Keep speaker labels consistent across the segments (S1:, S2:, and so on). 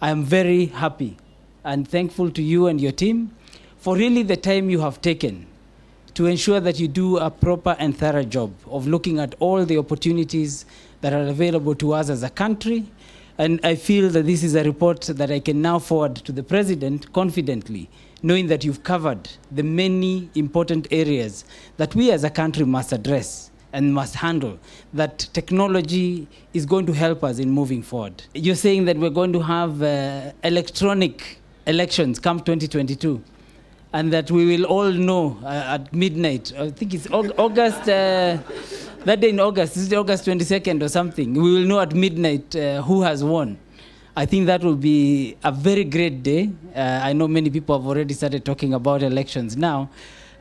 S1: I am very happy and thankful to you and your team for really the time you have taken to ensure that you do a proper and thorough job of looking at all the opportunities that are available to us as a country. And I feel that this is a report that I can now forward to the President confidently, knowing that you've covered the many important areas that we as a country must address and must handle, that technology is going to help us in moving forward. You're saying that we're going to have electronic elections come 2022, and that we will all know at midnight, I think it's August, that day in August, is it August 22nd or something? We will know at midnight who has won. I think that will be a very great day. I know many people have already started talking about elections now.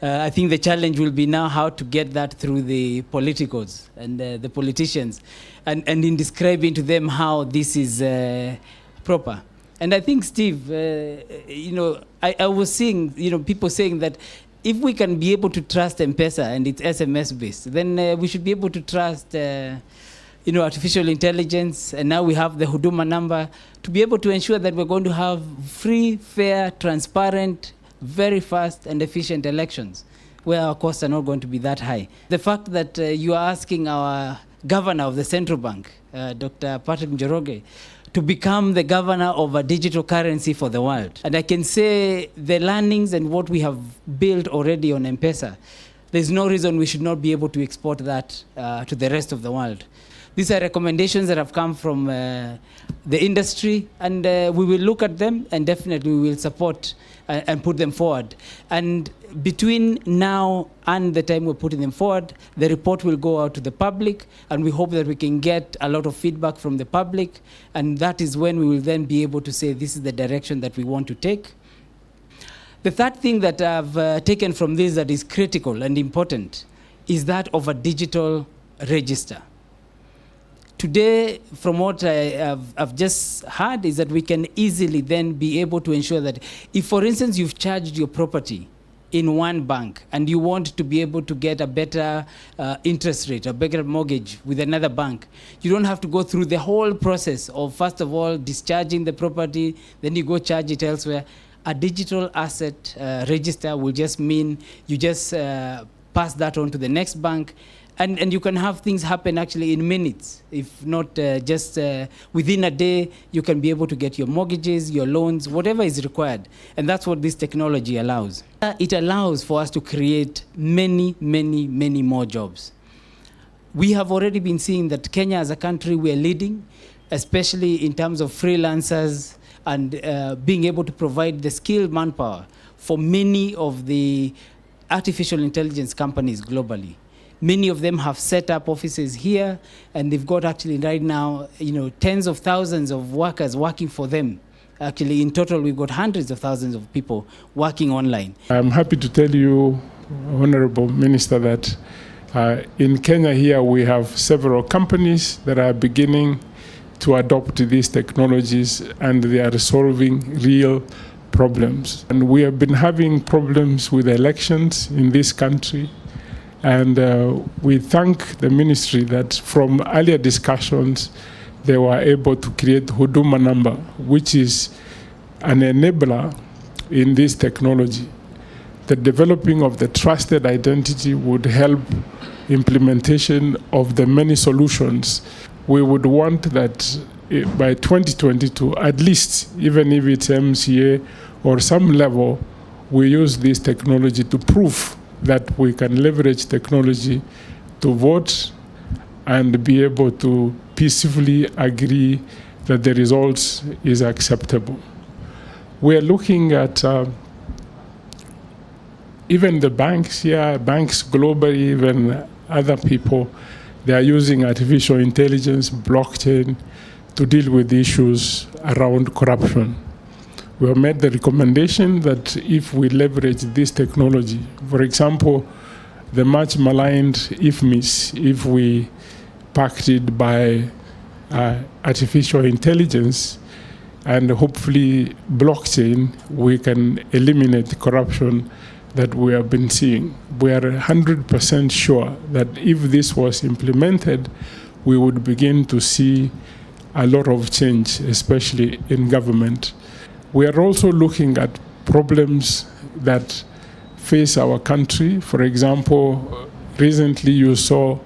S1: I think the challenge will be now how to get that through the politicos and the politicians, and in describing to them how this is proper. And I think, Steve, I was seeing, people saying that if we can be able to trust M-Pesa and it's SMS-based, then we should be able to trust, artificial intelligence. And now we have the Huduma number to be able to ensure that we're going to have free, fair, transparent, very fast and efficient elections where our costs are not going to be that high. The fact that you are asking our governor of the central bank, Dr. Patrick Njoroge, to become the governor of a digital currency for the world. And I can say the learnings and what we have built already on M-Pesa, there's no reason we should not be able to export that to the rest of the world. These are recommendations that have come from the industry, and we will look at them and definitely we will support and put them forward. And between now and the time we're putting them forward, the report will go out to the public, and we hope that we can get a lot of feedback from the public, and that is when we will then be able to say this is the direction that we want to take. The third thing that I've taken from this that is critical and important is that of a digital register. Today, from what I've just heard, is that we can easily then be able to ensure that if, for instance, you've charged your property in one bank and you want to be able to get a better interest rate, a better mortgage with another bank, you don't have to go through the whole process of, first of all, discharging the property, then you go charge it elsewhere. A digital asset register will just mean you just pass that on to the next bank. And you can have things happen actually in minutes, if not just within a day. You can be able to get your mortgages, your loans, whatever is required. And that's what this technology allows. It allows for us to create many, many, many more jobs. We have already been seeing that Kenya as a country, we are leading, especially in terms of freelancers and being able to provide the skilled manpower for many of the artificial intelligence companies globally. Many of them have set up offices here, and they've got actually right now, tens of thousands of workers working for them. Actually, in total, we've got hundreds of thousands of people working online.
S2: I'm happy to tell you, Honorable Minister, that in Kenya here, we have several companies that are beginning to adopt these technologies, and they are solving real problems. And we have been having problems with elections in this country. And we thank the ministry that from earlier discussions, they were able to create Huduma number, which is an enabler in this technology. The developing of the trusted identity would help implementation of the many solutions. We would want that by 2022, at least, even if it's MCA or some level, we use this technology to prove that we can leverage technology to vote and be able to peacefully agree that the results is acceptable. We are looking at even the banks here, banks globally, even other people, they are using artificial intelligence, blockchain, to deal with issues around corruption. We have made the recommendation that if we leverage this technology, for example, the much maligned IFMIS, if we packed it by artificial intelligence and hopefully blockchain, we can eliminate corruption that we have been seeing. We are 100% sure that if this was implemented, we would begin to see a lot of change, especially in government. We are also looking at problems that face our country. For example, recently you saw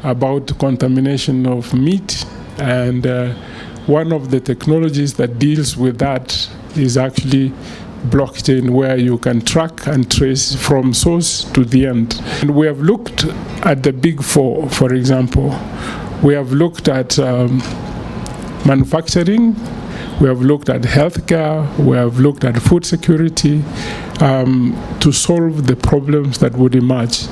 S2: about contamination of meat, and one of the technologies that deals with that is actually blockchain, where you can track and trace from source to the end. And we have looked at the big four, for example. We have looked at manufacturing, we have looked at healthcare, we have looked at food security to solve the problems that would emerge.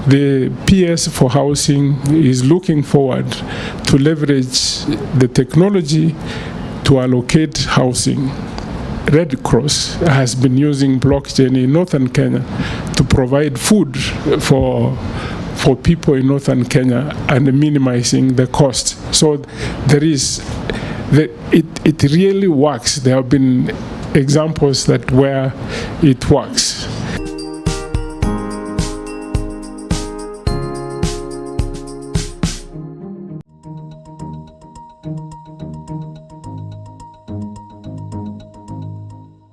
S2: The PS for housing is looking forward to leverage the technology to allocate housing. Red Cross has been using blockchain in northern Kenya to provide food for people in northern Kenya and minimizing the cost. So there is, it really works. There have been examples that where it works.